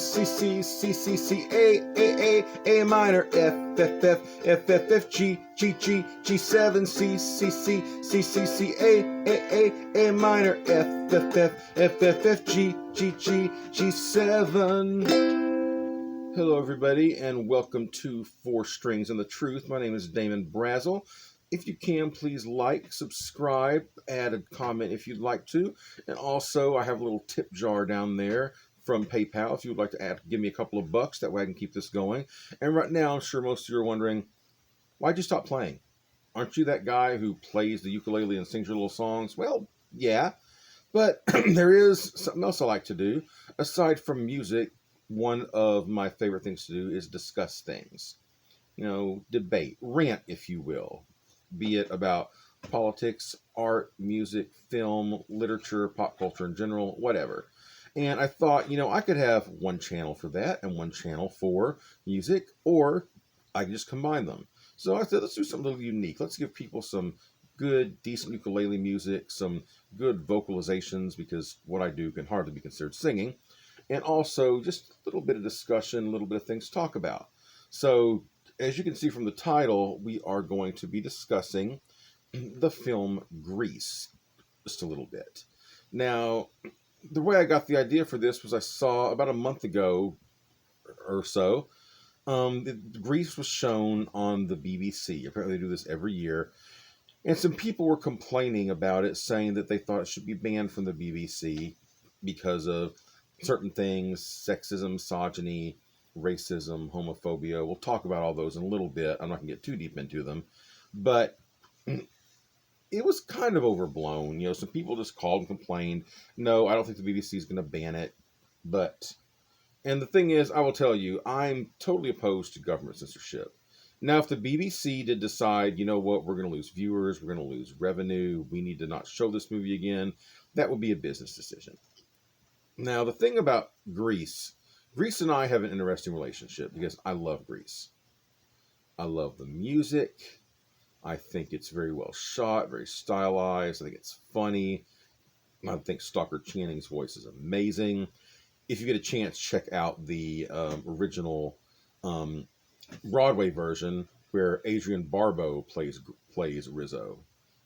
C, C, C, C, C, A minor, F, F, F, F, F, F, G, G, G, G7, C, C, C, C, C, C, A minor, F, F, F, F, F, F, G, G, G, G7. Hello, everybody, and welcome to Four Strings and the Truth. My name is Damon Brazel. If you can, please like, subscribe, add a comment if you'd like to. And also, I have a little tip jar down there from PayPal if you would like to give me a couple of bucks. That way I can keep this going. And right now, I'm sure most of you are wondering, why'd you stop playing? Aren't you that guy who plays the ukulele and sings your little songs? Well, yeah. But there is something else I like to do. Aside from music, one of my favorite things to do is discuss things. You know, debate, rant, if you will. Be it about politics, art, music, film, literature, pop culture in general, whatever. And I thought, I could have one channel for that and one channel for music, or I could just combine them. So I thought, let's do something a little unique. Let's give people some good, decent ukulele music, some good vocalizations, because what I do can hardly be considered singing, and also just a little bit of discussion, a little bit of things to talk about. So, as you can see from the title, we are going to be discussing the film Grease just a little bit. Now, the way I got the idea for this was I saw about a month ago or so, Grease was shown on the BBC. Apparently they do this every year. And some people were complaining about it, saying that they thought it should be banned from the BBC because of certain things, sexism, misogyny, racism, homophobia. We'll talk about all those in a little bit. I'm not going to get too deep into them. But it was kind of overblown. Some people just called and complained. No, I don't think the BBC is going to ban it. And the thing is, I will tell you, I'm totally opposed to government censorship. Now, if the BBC did decide, you know what, we're going to lose viewers, we're going to lose revenue, we need to not show this movie again, that would be a business decision. Now, the thing about Grease and I have an interesting relationship because I love Grease. I love the music. I think it's very well shot, very stylized. I think it's funny. I think Stockard Channing's voice is amazing. If you get a chance, check out the original Broadway version where Adrienne Barbeau plays Rizzo.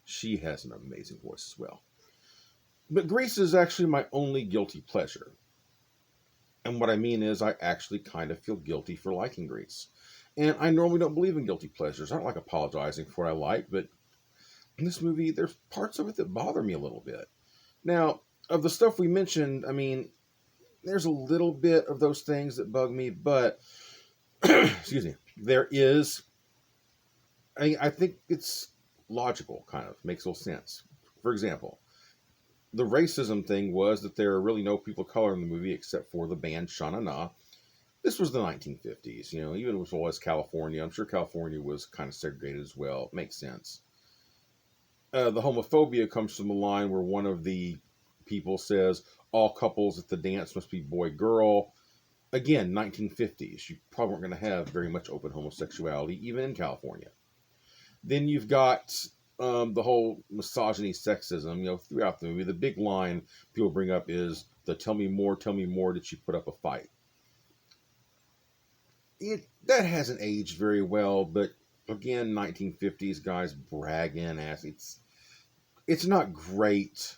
She has an amazing voice as well. But Grease is actually my only guilty pleasure. And what I mean is I actually kind of feel guilty for liking Grease. And I normally don't believe in guilty pleasures. I don't like apologizing for what I like, but in this movie, there's parts of it that bother me a little bit. Now, of the stuff we mentioned, there's a little bit of those things that bug me, but, excuse me, there is, I think it's logical, kind of, makes a little sense. For example, the racism thing was that there are really no people of color in the movie except for the band Sha Na Na. This was the 1950s, even as well as California. I'm sure California was kind of segregated as well. It makes sense. The homophobia comes from the line where one of the people says, all couples at the dance must be boy-girl. Again, 1950s. You probably weren't going to have very much open homosexuality, even in California. Then you've got the whole misogyny, sexism, throughout the movie. The big line people bring up is the tell me more, did she put up a fight? That hasn't aged very well, but again, 1950s guys bragging ass. It's not great,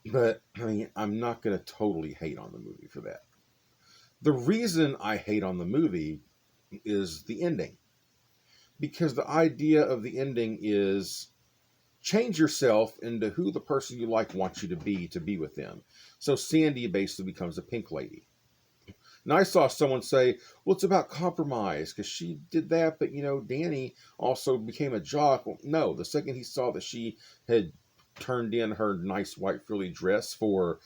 but I'm not going to totally hate on the movie for that. The reason I hate on the movie is the ending. Because the idea of the ending is change yourself into who the person you like wants you to be with them. So Sandy basically becomes a pink lady. And I saw someone say, well, it's about compromise because she did that, but, Danny also became a jock. Well, no, the second he saw that she had turned in her nice white frilly dress for,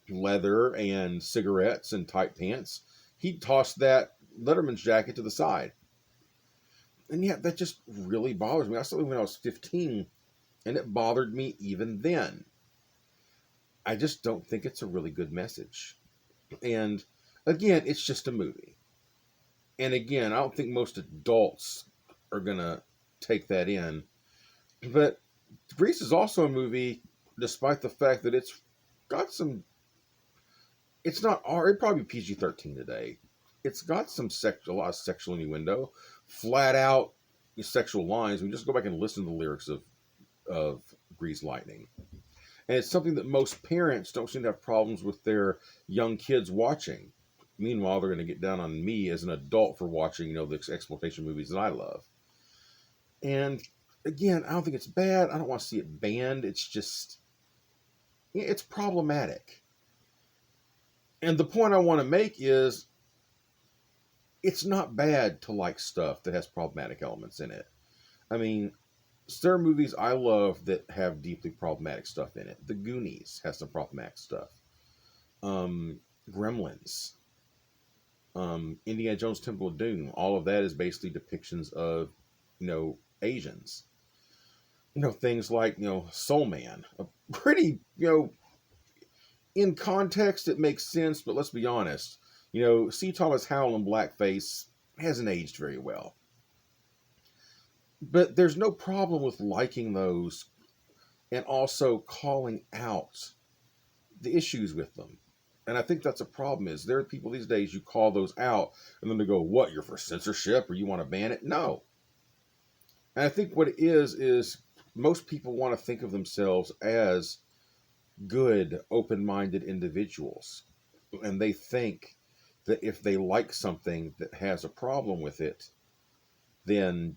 leather and cigarettes and tight pants, he tossed that Letterman's jacket to the side. And yeah, that just really bothers me. I saw it when I was 15, and it bothered me even then. I just don't think it's a really good message. And again, it's just a movie. And again, I don't think most adults are going to take that in. But Grease is also a movie, despite the fact that it's got some It's not R. It'd probably be PG-13 today. It's got some a lot of sexual innuendo, flat out sexual lines. We just go back and listen to the lyrics of Grease Lightning, and it's something that most parents don't seem to have problems with their young kids watching. Meanwhile, they're going to get down on me as an adult for watching, the exploitation movies that I love. And again, I don't think it's bad. I don't want to see it banned. It's just, it's problematic. And the point I want to make is, it's not bad to like stuff that has problematic elements in it. I mean, there are movies I love that have deeply problematic stuff in it. The Goonies has some problematic stuff. Gremlins. Indiana Jones Temple of Doom. All of that is basically depictions of, Asians. Things like, Soul Man. A pretty, in context it makes sense, but let's be honest. C. Thomas Howell in blackface hasn't aged very well. But there's no problem with liking those and also calling out the issues with them. And I think that's a problem. Is there are people these days, you call those out and then they go, what, you're for censorship or you want to ban it? No. And I think what it is most people want to think of themselves as good, open-minded individuals. And they think that if they like something that has a problem with it, then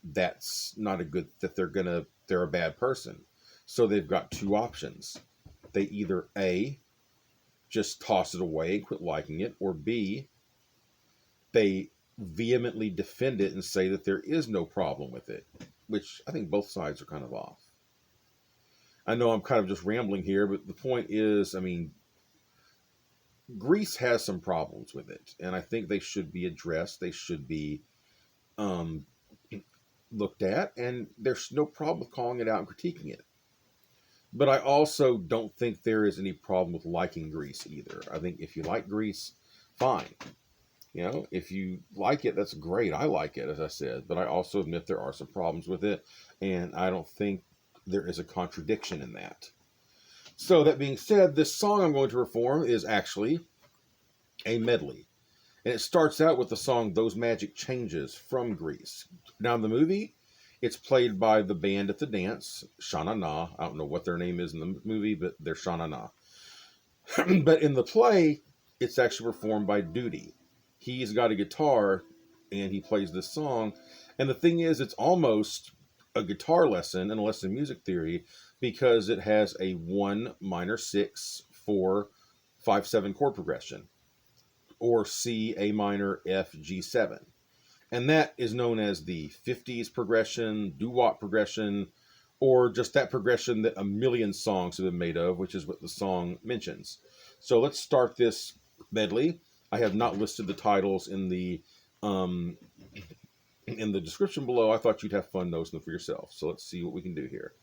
that's not a good, that they're a bad person. So they've got two options. They either A, just toss it away and quit liking it, or B, they vehemently defend it and say that there is no problem with it, which I think both sides are kind of off. I know I'm kind of just rambling here, but the point is, Greece has some problems with it, and I think they should be addressed. They should be looked at, and there's no problem with calling it out and critiquing it. But I also don't think there is any problem with liking Grease either. I think if you like Grease, fine. If you like it, that's great. I like it, as I said, but I also admit there are some problems with it, and I don't think there is a contradiction in that. So that being said, this song I'm going to perform is actually a medley. And it starts out with the song Those Magic Changes from Grease. Now in the movie, it's played by the band at the dance, Sha-Na Na. I don't know what their name is in the movie, but they're Sha-Na Na. But in the play, it's actually performed by Duty. He's got a guitar, and he plays this song. And the thing is, it's almost a guitar lesson and a lesson in music theory, because it has a 1 minor 6 4 5 7 chord progression, or C, A minor, F, G7. And that is known as the 50's progression, doo-wop progression, or just that progression that a million songs have been made of, which is what the song mentions. So let's start this medley. I have not listed the titles in the description below. I thought you'd have fun noticing them for yourself. So let's see what we can do here.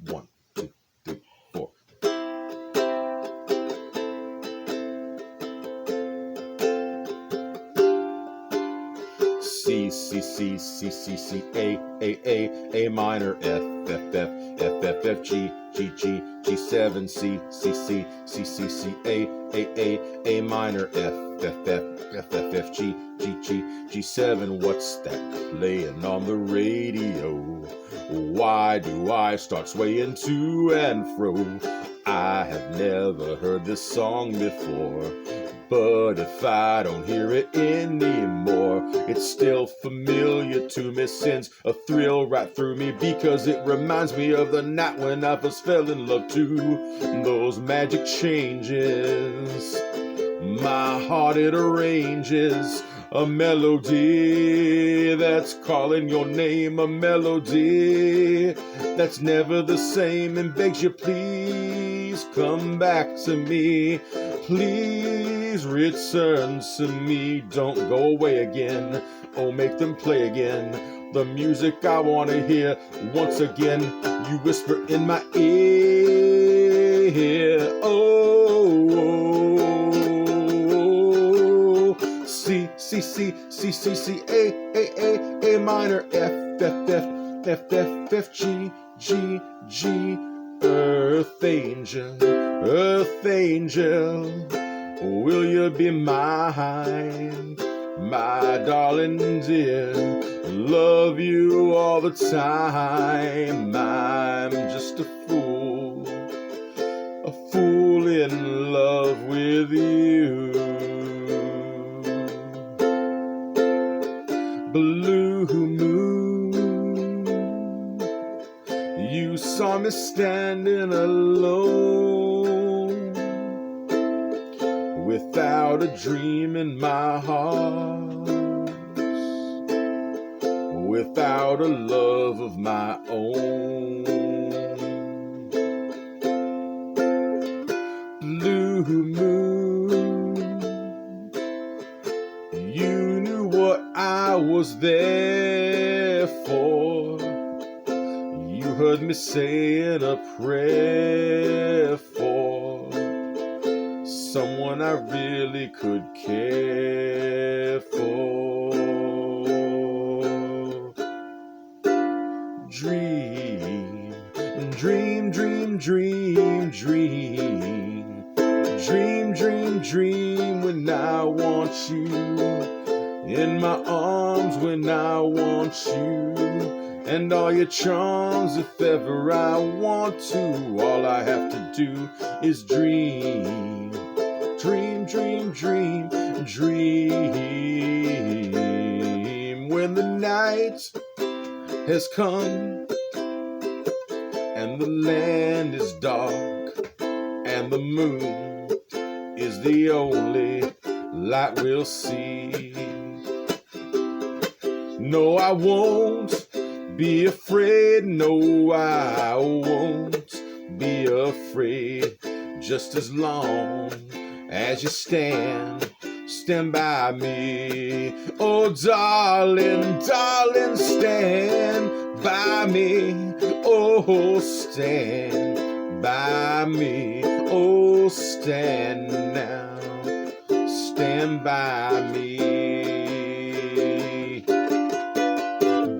1, 2, 3, 4. C, C, C, C, C, C, A minor, F, F, F, F, F, F, G, G, G, G7, C, C, C, C, C, C, A minor, F, F, F, F, F, F, G, G, G, G7. What's that playing on the radio? Why do I start swaying to and fro? I have never heard this song before, but if I don't hear it anymore, it's still familiar to me, sends a thrill right through me, because it reminds me of the night when I first fell in love to those magic changes. My heart, it arranges a melody that's calling your name, a melody that's never the same, and begs you, please come back to me. Please return to me, don't go away again. Oh, make them play again the music I want to hear. Once again, you whisper in my ear. Oh, C, C, C, C, C, C, A minor, F, F, F, F, F, F, G, G, G, Earth Angel. Earth angel, will you be mine? My darling dear, love you all the time. I'm just a fool in love with you. Blue moon, you saw me standing alone, without a dream in my heart, without a love of my own. Blue moon, you knew what I was there for. You heard me saying a prayer for someone I really could care for. Dream, dream, dream, dream, dream. Dream, dream, dream when I want you in my arms, when I want you, and all your charms if ever I want to. All I have to do is dream. Dream, dream, dream, dream. When the night has come and the land is dark and the moon is the only light we'll see. No, I won't be afraid. No, I won't be afraid. Just as long as you stand by me. Oh, darling, darling, stand by me. Oh, stand by me. Oh, stand now, stand by me.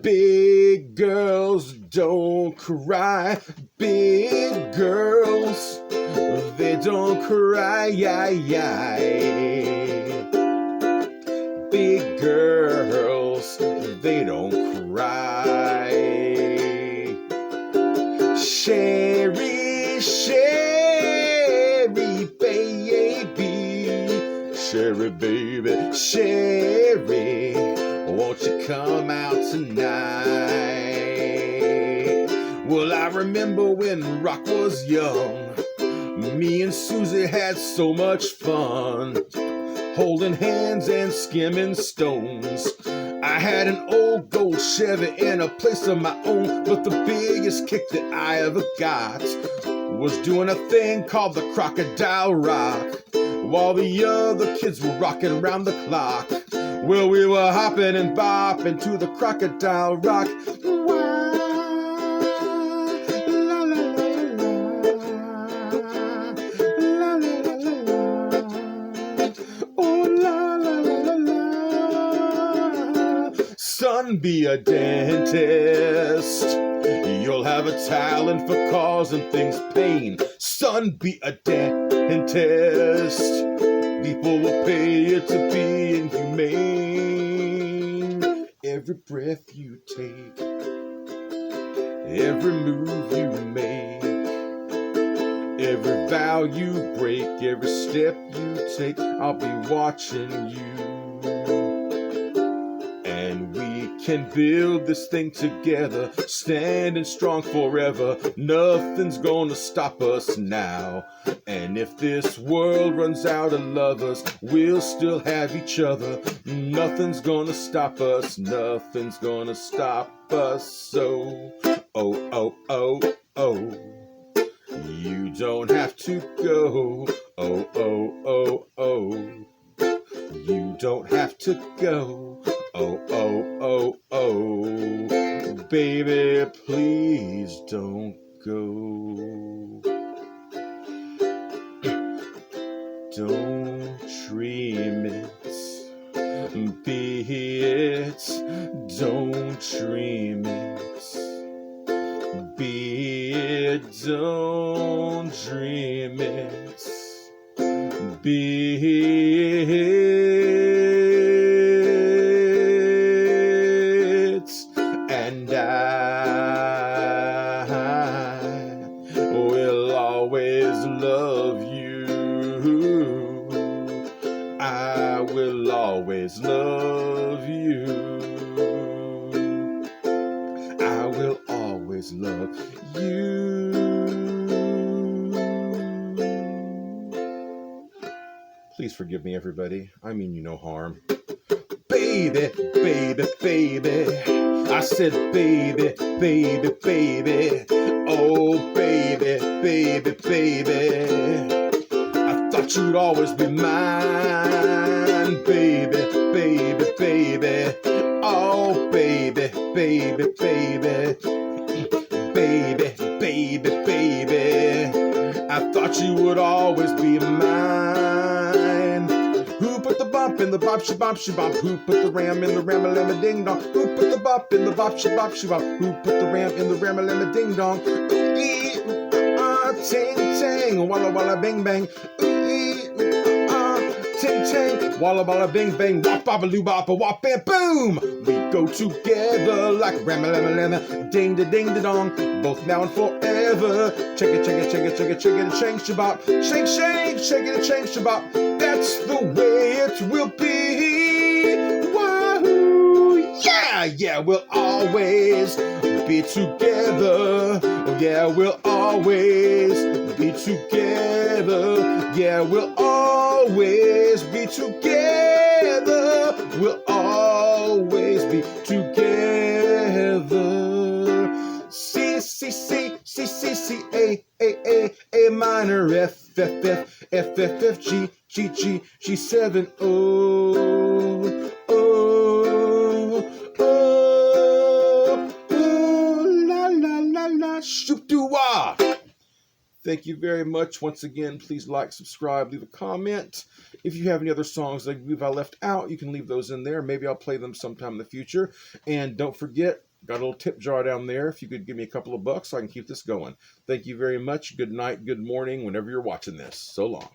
Big girls don't cry. Big girls, they don't cry. Big girls, they don't cry. Sherry, Sherry, baby, Sherry, baby, Sherry, won't you come out tonight? Well, I remember when rock was young, me and Susie had so much fun, holding hands and skimming stones. I had an old gold Chevy in a place of my own, but the biggest kick that I ever got was doing a thing called the crocodile rock, while the other kids were rocking around the clock. Well, we were hopping and bopping to the crocodile rock. Son, be a dentist. You'll have a talent for causing things pain. Son, be a dentist. People will pay you to be inhumane. Every breath you take, every move you make, every vow you break, every step you take, I'll be watching you. And we can build this thing together, standing strong forever. Nothing's gonna stop us now. And if this world runs out of lovers, we'll still have each other. Nothing's gonna stop us, nothing's gonna stop us. So, oh, oh, oh, oh, you don't have to go. Oh, oh, oh, oh, you don't have to go. Oh, oh, oh, oh, baby, please don't go. Don't dream it, be it. Don't dream it, be it. I don't dream it. And I will always love you. I will always love you. I will always love you. Please forgive me, everybody. I mean you no harm. Baby, baby, baby. I said baby, baby, baby. Oh, baby, baby, baby. I thought you'd always be mine. Baby, baby, baby. Oh, baby, baby, baby. Baby, baby, baby. I thought you would always be mine. Who put the bop in the bop shabop shabop? Who put the ram in the ram-a-lam-a ding dong? Who put the bop in the bop shabop shabop? Who put the ram in the ram-a-lam-a ding dong? Ooh ee ooh ah ting ting walla walla bing bang. Ooh ee ooh ah ting ting walla walla bing bang. Wop bop a loo bop a wop bam boom. We go together like ram-a-lam-a-lam-a ding da ding da dong. Both now and forever. Check it, check it, check it, check it, check it, shake shabop, shake shake, shake it, shake shabop. That's the way it will be. Wahoo! Yeah, yeah, we'll always be together. Oh, yeah, we'll always be together. Yeah, we'll always be together. We'll always be together. C, C, C, C, C, C, A, A, A minor, F, F, F, F, F, F, G, G, G, G7, O, O, O, O, la, la, la, la, shoop-doo-wah. Thank you very much. Once again, please like, subscribe, leave a comment. If you have any other songs that I left out, you can leave those in there. Maybe I'll play them sometime in the future. And don't forget, got a little tip jar down there. If you could give me a couple of bucks, so I can keep this going. Thank you very much. Good night, good morning, whenever you're watching this. So long.